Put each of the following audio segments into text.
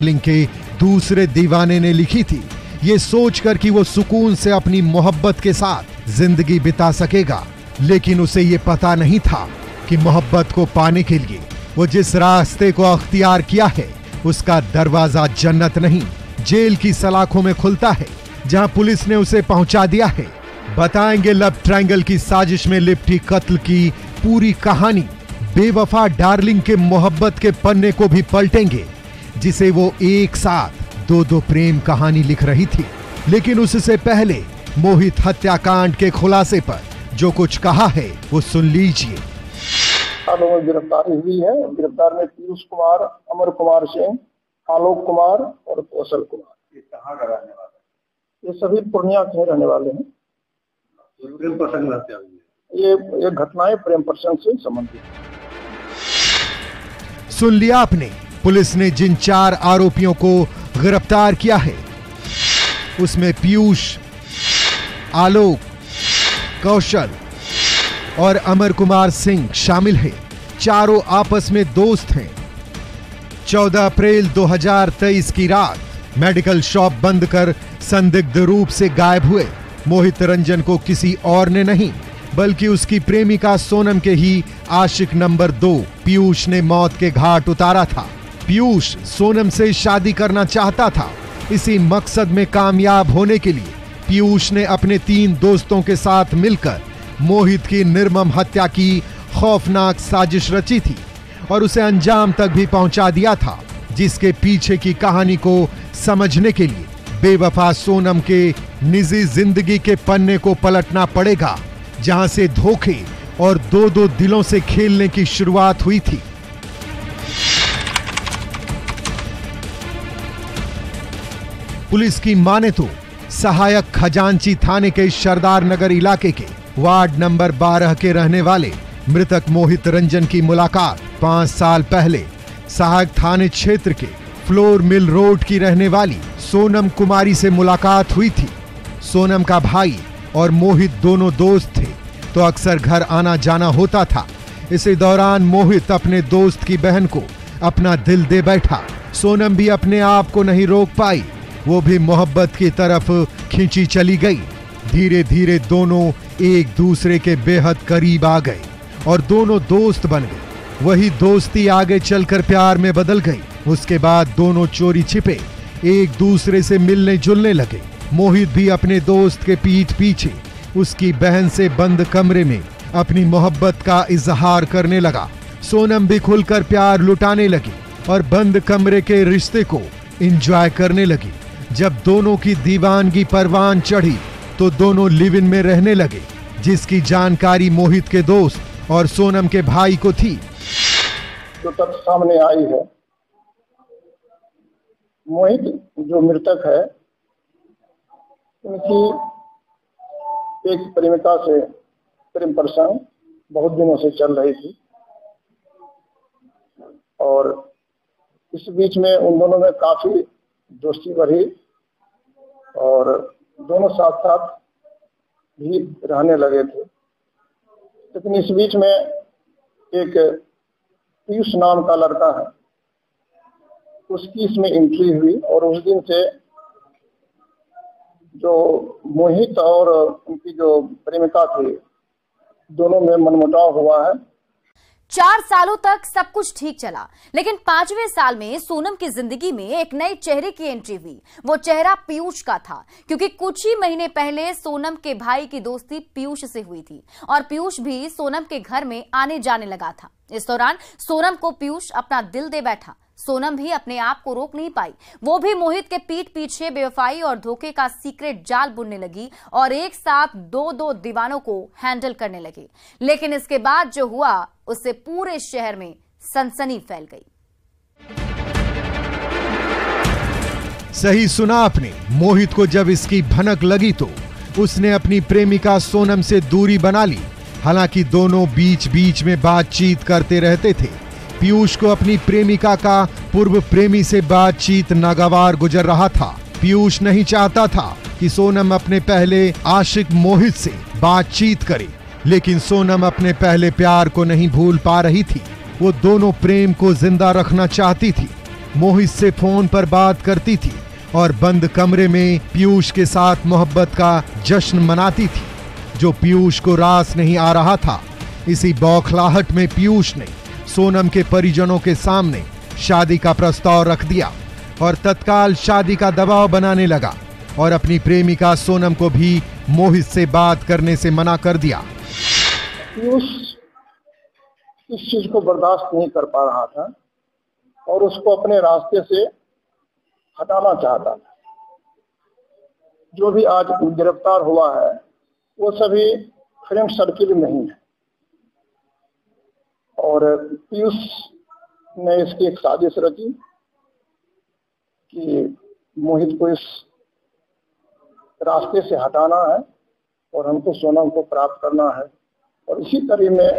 Darling के दूसरे दीवाने ने लिखी थी, ये सोचकर कि वो सुकून से अपनी मोहब्बत के साथ जिंदगी बिता सकेगा। लेकिन उसे ये पता नहीं था कि मोहब्बत को पाने के लिए वो जिस रास्ते को अख्तियार किया है उसका दरवाजा जन्नत नहीं जेल की सलाखों में खुलता है, जहां पुलिस ने उसे पहुंचा दिया है। बताएंगे लव ट्रायंगल की साजिश में लिपटी कत्ल की पूरी कहानी। बेवफा डार्लिंग के मोहब्बत के पन्ने को भी पलटेंगे, जिसे वो एक साथ दो प्रेम कहानी लिख रही थी। लेकिन उससे पहले मोहित हत्याकांड के खुलासे पर जो कुछ कहा है वो सुन लीजिए। गिरफ्तारी हुई है। गिरफ्तार में पीयूष कुमार, अमर कुमार सिंह, आलोक कुमार और कौशल कुमार। ये कहाँ का रहने वाला है? ये सभी पूर्णिया के रहने वाले हैं। प्रेम प्रसंग हत्या हुई है। ये घटनाएं प्रेम प्रसंग से संबंधित। सुन लिया आपने, पुलिस ने जिन 4 आरोपियों को गिरफ्तार किया है उसमें पीयूष, आलोक, कौशल और अमर कुमार सिंह शामिल हैं। चारों आपस में दोस्त हैं। 14 अप्रैल 2023 की रात मेडिकल शॉप बंद कर संदिग्ध रूप से गायब हुए मोहित रंजन को किसी और ने नहीं बल्कि उसकी प्रेमिका सोनम के ही आशिक नंबर 2 पीयूष ने मौत के घाट उतारा था। पीयूष सोनम से शादी करना चाहता था। इसी मकसद में कामयाब होने के लिए पीयूष ने अपने 3 दोस्तों के साथ मिलकर मोहित की निर्मम हत्या की खौफनाक साजिश रची थी और उसे अंजाम तक भी पहुंचा दिया था, जिसके पीछे की कहानी को समझने के लिए बेवफा सोनम के निजी जिंदगी के पन्ने को पलटना पड़ेगा, जहां से धोखे और दो दिलों से खेलने की शुरुआत हुई थी। पुलिस की माने तो सहायक खजांची थाने के सरदार नगर इलाके के वार्ड नंबर 12 के रहने वाले मृतक मोहित रंजन की मुलाकात 5 साल पहले सहायक थाने क्षेत्र के फ्लोर मिल रोड की रहने वाली सोनम कुमारी से मुलाकात हुई थी। सोनम का भाई और मोहित दोनों दोस्त थे तो अक्सर घर आना जाना होता था। इसी दौरान मोहित अपने दोस्त की बहन को अपना दिल दे बैठा। सोनम भी अपने आप को नहीं रोक पाई, वो भी मोहब्बत की तरफ खींची चली गई। धीरे धीरे दोनों एक दूसरे के बेहद करीब आ गए और दोनों दोस्त बन गए। वही दोस्ती आगे चलकर प्यार में बदल गई। उसके बाद दोनों चोरी छिपे एक दूसरे से मिलने जुलने लगे। मोहित भी अपने दोस्त के पीठ पीछे उसकी बहन से बंद कमरे में अपनी मोहब्बत का इजहार करने लगा। सोनम भी खुलकर प्यार लुटाने लगी और बंद कमरे के रिश्ते को एंजॉय करने लगी। जब दोनों की दीवानगी परवान चढ़ी तो दोनों लिव इन में रहने लगे, जिसकी जानकारी मोहित के दोस्त और सोनम के भाई को थी। जो तथ्य सामने आई है, मोहित जो मृतक है उनकी एक प्रेमिका से प्रेम प्रसंग बहुत दिनों से चल रही थी और इस बीच में उन दोनों में काफी दोस्ती बढ़ी और दोनों साथ साथ भी रहने लगे थे। लेकिन इस बीच में एक पीयूष नाम का लड़का है, उसकी इसमें एंट्री हुई और उस दिन से जो मोहित और उनकी जो प्रेमिका थी दोनों में मनमुटाव हुआ है। 4 सालों तक सब कुछ ठीक चला, लेकिन 5वें साल में सोनम की जिंदगी में एक नए चेहरे की एंट्री हुई। वो चेहरा पीयूष का था, क्योंकि कुछ ही महीने पहले सोनम के भाई की दोस्ती पीयूष से हुई थी और पीयूष भी सोनम के घर में आने जाने लगा था। इस दौरान सोनम को पीयूष अपना दिल दे बैठा। सोनम भी अपने आप को रोक नहीं पाई। वो भी मोहित के पीठ पीछे बेवफाई और धोखे का सीक्रेट जाल बुनने लगी और एक साथ दो दीवानों को हैंडल करने लगी। लेकिन इसके बाद जो हुआ उससे पूरे शहर में सनसनी फैल गई। सही सुना आपने। मोहित को जब इसकी भनक लगी तो उसने अपनी प्रेमिका सोनम से दूरी बना ली। हालांकि दोनों बीच बीच में बातचीत करते रहते थे। पीयूष को अपनी प्रेमिका का पूर्व प्रेमी से बातचीत नागवार गुजर रहा था। पीयूष नहीं चाहता था कि सोनम अपने पहले आशिक मोहित से बातचीत करे, लेकिन सोनम अपने पहले प्यार को नहीं भूल पा रही थी। वो दोनों प्रेम को जिंदा रखना चाहती थी। मोहित से फोन पर बात करती थी और बंद कमरे में पीयूष के साथ मोहब्बत का जश्न मनाती थी, जो पीयूष को रास नहीं आ रहा था। इसी बौखलाहट में पीयूष ने सोनम के परिजनों के सामने शादी का प्रस्ताव रख दिया और तत्काल शादी का दबाव बनाने लगा और अपनी प्रेमिका सोनम को भी मोहित से बात करने से मना कर दिया। पीयूष इस चीज को बर्दाश्त नहीं कर पा रहा था और उसको अपने रास्ते से हटाना चाहता था। जो भी आज गिरफ्तार हुआ है वो सभी फ्रेंड सर्किल नहीं है और पीयूष ने इसकी एक साजिश रची कि मोहित को इस रास्ते से हटाना है और हमको सोनम को प्राप्त करना है। और इसी कड़ी में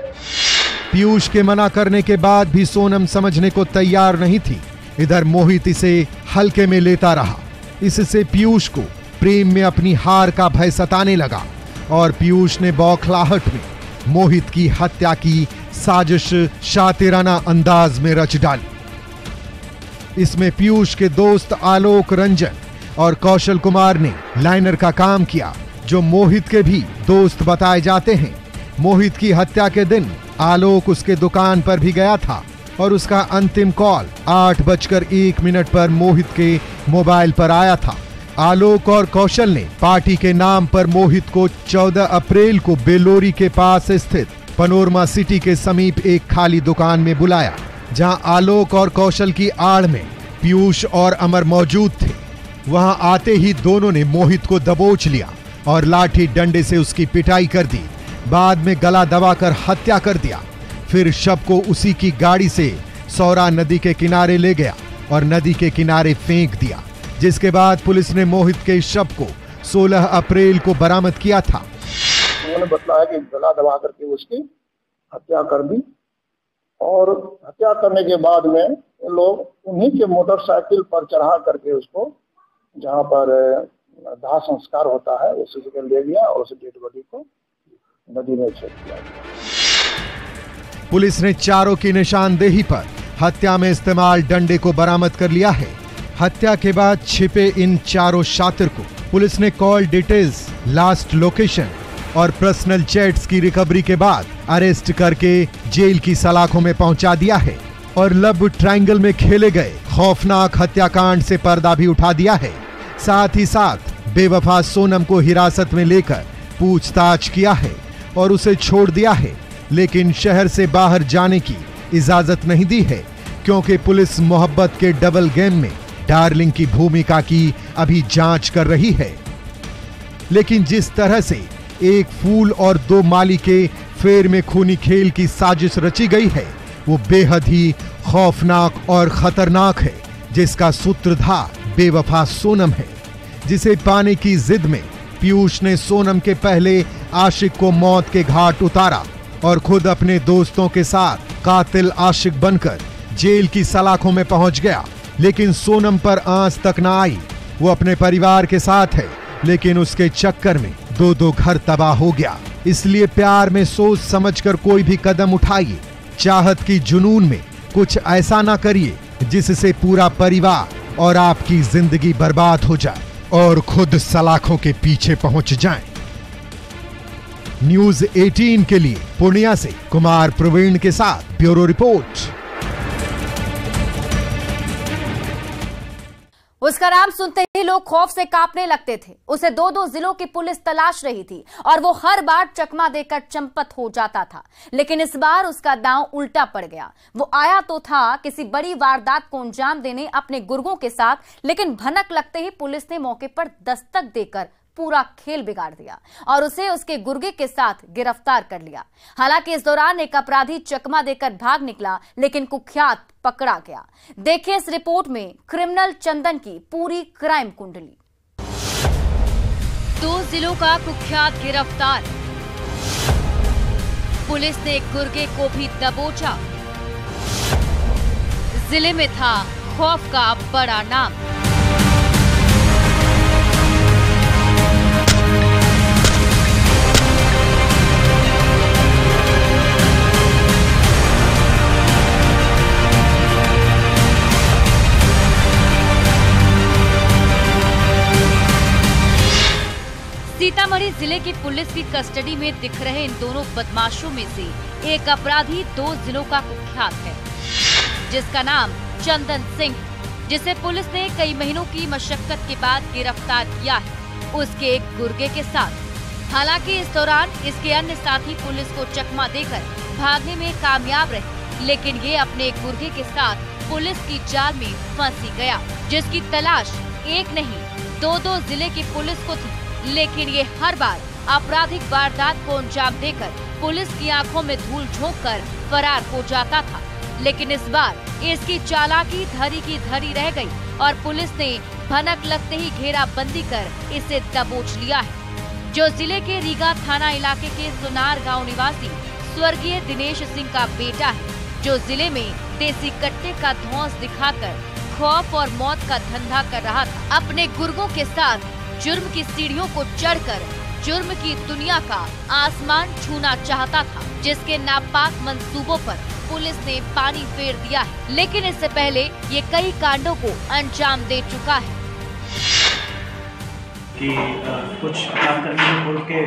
पीयूष के मना करने के बाद भी सोनम समझने को तैयार नहीं थी। इधर मोहित इसे हल्के में लेता रहा। इससे पीयूष को प्रेम में अपनी हार का भय सताने लगा और पीयूष ने बौखलाहट में मोहित की हत्या की साजिश शातिराना अंदाज में रच डाली। इसमें पीयूष के दोस्त आलोक रंजन और कौशल कुमार ने लाइनर का काम किया, जो मोहित के भी दोस्त बताए जाते हैं। मोहित की हत्या के दिन आलोक उसके दुकान पर भी गया था और उसका अंतिम कॉल 8:01 पर मोहित के मोबाइल पर आया था। आलोक और कौशल ने पार्टी के नाम पर मोहित को 14 अप्रैल को बेलोरी के पास स्थित पनोरमा सिटी के समीप एक खाली दुकान में बुलाया, जहां आलोक और कौशल की आड़ में पीयूष और अमर मौजूद थे। वहां आते ही दोनों ने मोहित को दबोच लिया और लाठी डंडे से उसकी पिटाई कर दी। बाद में गला दबाकर हत्या कर दिया। फिर शव को उसी की गाड़ी से सौरा नदी के किनारे ले गया और नदी के किनारे फेंक दिया, जिसके बाद पुलिस ने मोहित के शव को 16 अप्रैल को बरामद किया था। उन्होंने बताया कि गला दबा करके उसकी हत्या कर दी और हत्या करने के बाद में लोग उन्हीं के मोटरसाइकिल पर चढ़ा करके उसको जहां पर दाह संस्कार होता है उस जगह ले गया और उस डेड बॉडी को नदी में छोड़ दिया। पुलिस ने चारों की निशानदेही पर हत्या में इस्तेमाल डंडे को बरामद कर लिया है। हत्या के बाद छिपे इन चारों शातिर को पुलिस ने कॉल डिटेल्स, लास्ट लोकेशन और पर्सनल चैट्स की रिकवरी के बाद अरेस्ट करके जेल की सलाखों में पहुंचा दिया है और लव ट्रायंगल में खेले गए खौफनाक हत्याकांड से पर्दा भी उठा दिया है। साथ ही साथ बेवफा सोनम को हिरासत में लेकर पूछताछ किया है और उसे छोड़ दिया है, लेकिन शहर से बाहर जाने की इजाजत नहीं दी है, क्योंकि पुलिस मोहब्बत के डबल गेम में डार्लिंग की भूमिका की अभी जांच कर रही है। लेकिन जिस तरह से एक फूल और दो माली के फेर में खूनी खेल की साजिश रची गई है, वो बेहद ही खौफनाक और खतरनाक है, जिसका सूत्रधार बेवफा सोनम है, जिसे पाने की जिद में पीयूष ने सोनम के पहले आशिक को मौत के घाट उतारा और खुद अपने दोस्तों के साथ कातिल आशिक बनकर जेल की सलाखों में पहुंच गया। लेकिन सोनम पर आंच तक न आई। वो अपने परिवार के साथ है, लेकिन उसके चक्कर में दो घर तबाह हो गया। इसलिए प्यार में सोच समझकर कोई भी कदम उठाइए। चाहत की जुनून में कुछ ऐसा ना करिए जिससे पूरा परिवार और आपकी जिंदगी बर्बाद हो जाए और खुद सलाखों के पीछे पहुंच जाएं। न्यूज़ 18 के लिए पूर्णिया से कुमार प्रवीण के साथ ब्यूरो रिपोर्ट। उसका नाम सुनते ही लोग खौफ से कांपने लगते थे। उसे 2-2 जिलों की पुलिस तलाश रही थी और वो हर बार चकमा देकर चंपत हो जाता था। लेकिन इस बार उसका दांव उल्टा पड़ गया। वो आया तो था किसी बड़ी वारदात को अंजाम देने अपने गुर्गों के साथ, लेकिन भनक लगते ही पुलिस ने मौके पर दस्तक देकर पूरा खेल बिगाड़ दिया और उसे उसके गुर्गे के साथ गिरफ्तार कर लिया। हालांकि इस दौरान एक अपराधी चकमा देकर भाग निकला, लेकिन कुख्यात पकड़ा गया। देखिए इस रिपोर्ट में क्रिमिनल चंदन की पूरी क्राइम कुंडली। 2 जिलों का कुख्यात गिरफ्तार, पुलिस ने गुर्गे को भी दबोचा। जिले में था खौफ का बड़ा नाम। सीतामढ़ी जिले की पुलिस की कस्टडी में दिख रहे इन दोनों बदमाशों में से एक अपराधी 2 जिलों का कुख्यात है, जिसका नाम चंदन सिंह, जिसे पुलिस ने कई महीनों की मशक्कत के बाद गिरफ्तार किया है, उसके एक गुर्गे के साथ। हालांकि इस दौरान इसके अन्य साथी पुलिस को चकमा देकर भागने में कामयाब रहे, लेकिन ये अपने एक गुर्गे के साथ पुलिस की जाल में फंसी गया, जिसकी तलाश एक नहीं 2 जिले की पुलिस को थी। लेकिन ये हर बार आपराधिक वारदात को अंजाम देकर पुलिस की आंखों में धूल झोंककर फरार हो जाता था। लेकिन इस बार इसकी चालाकी धरी की धरी रह गई और पुलिस ने भनक लगते ही घेराबंदी कर इसे दबोच लिया है, जो जिले के रीगा थाना इलाके के सुनार गांव निवासी स्वर्गीय दिनेश सिंह का बेटा है, जो जिले में देसी कट्टे का धौंस दिखाकर खौफ और मौत का धंधा कर रहा था। अपने गुर्गों के साथ जुर्म की सीढ़ियों को चढ़कर जुर्म की दुनिया का आसमान छूना चाहता था, जिसके नापाक मंसूबों पर पुलिस ने पानी फेर दिया है। लेकिन इससे पहले ये कई कांडों को अंजाम दे चुका है कि कुछ अपराधकर्मी जो पूर्व के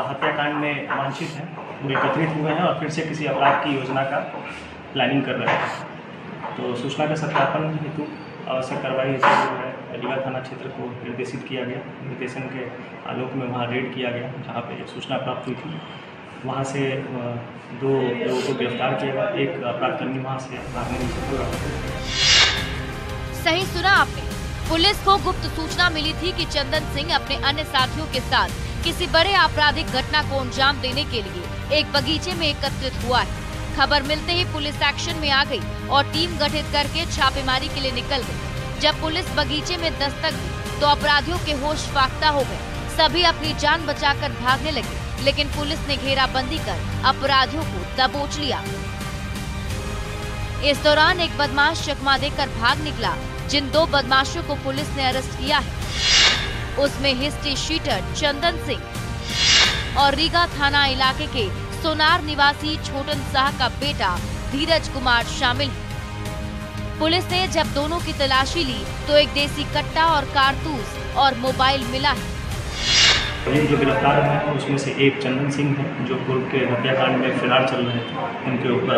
हत्याकांड में वांछित हैं, वो एकत्रित हुए हैं और फिर से किसी अपराध की योजना का प्लानिंग कर रहे हैं। तो सूचना के सत्यापन हेतु आवश्यक कार्रवाई जो है रीगा थाना क्षेत्र को निर्देशित किया गया। निर्देशन के आलोक में वहाँ रेड किया गया, जहाँ पे सूचना प्राप्त हुई थी। वहाँ से 2 लोगों को गिरफ्तार किया गया। एक अपराधकर्मी वहाँ से भागने में सफल रहा। सही सुना आपने, पुलिस को गुप्त सूचना मिली थी कि चंदन सिंह अपने अन्य साथियों के साथ किसी बड़े आपराधिक घटना को अंजाम देने के लिए एक बगीचे में एकत्रित हुआ है। खबर मिलते ही पुलिस एक्शन में आ गई और टीम गठित करके छापेमारी के लिए निकल गई। जब पुलिस बगीचे में दस्तक दी तो अपराधियों के होश फाख्ता हो गए। सभी अपनी जान बचाकर भागने लगे, लेकिन पुलिस ने घेराबंदी कर अपराधियों को दबोच लिया। इस दौरान एक बदमाश चकमा देकर भाग निकला। जिन 2 बदमाशों को पुलिस ने अरेस्ट किया है, उसमें हिस्ट्री शीटर चंदन सिंह और रीगा थाना इलाके के सोनार निवासी छोटन शाह का बेटा धीरज कुमार शामिल है। पुलिस ने जब दोनों की तलाशी ली तो एक देसी कट्टा और कारतूस और मोबाइल मिला है। जो गिरफ्तार हैं उसमें से एक चंदन सिंह है, जो पूर्व के हत्याकांड में फरार चल रहे थे। उनके ऊपर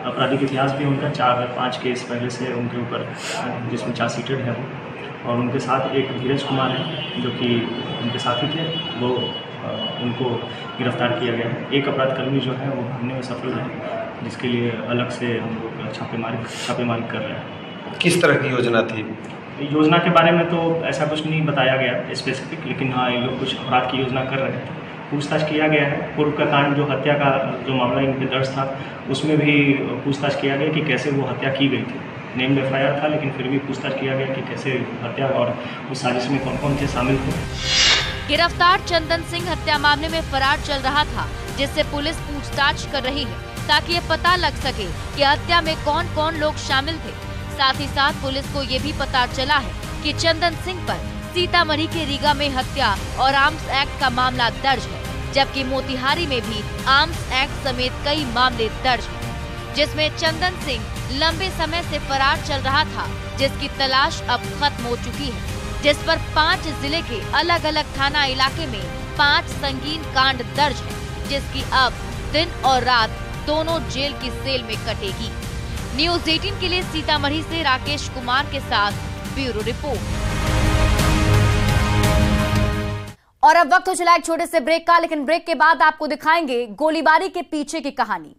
आपराधिक इतिहास भी उनका 4-5 केस पहले से उनके ऊपर, जिसमें चार्जशीटेड है वो। और उनके साथ एक धीरज कुमार है, जो कि उनके साथी थे, वो उनको गिरफ्तार किया गया है। एक अपराधकर्मी जो है वो भागने में सफल रहे, जिसके लिए अलग से हम लोग छापेमारी कर रहे हैं। किस तरह की योजना थी? योजना के बारे में तो ऐसा कुछ नहीं बताया गया स्पेसिफिक, लेकिन हाँ, ये लोग कुछ अपराध की योजना कर रहे थे। पूछताछ किया गया है। पूर्व का कांड जो हत्या का जो मामला इन पे दर्ज था, उसमें भी पूछताछ किया गया कि कैसे वो हत्या की गई थी। नेम्ड FIR था, लेकिन फिर भी पूछताछ किया गया कि कैसे हत्या और उस साजिश में कौन कौन से शामिल थे। गिरफ्तार चंदन सिंह हत्या मामले में फरार चल रहा था, जिससे पुलिस पूछताछ कर रही है ताकि ये पता लग सके कि हत्या में कौन कौन लोग शामिल थे। साथ ही साथ पुलिस को ये भी पता चला है कि चंदन सिंह पर सीतामढ़ी के रीगा में हत्या और आर्म्स एक्ट का मामला दर्ज है, जबकि मोतिहारी में भी आर्म्स एक्ट समेत कई मामले दर्ज हैं, जिसमें चंदन सिंह लंबे समय से फरार चल रहा था, जिसकी तलाश अब खत्म हो चुकी है, जिस पर 5 जिले के अलग अलग थाना इलाके में 5 संगीन कांड दर्ज है, जिसकी अब दिन और रात दोनों जेल की सेल में कटेगी। न्यूज़ 18 के लिए सीतामढ़ी से राकेश कुमार के साथ ब्यूरो रिपोर्ट। और अब वक्त हो चला एक छोटे से ब्रेक का, लेकिन ब्रेक के बाद आपको दिखाएंगे गोलीबारी के पीछे की कहानी।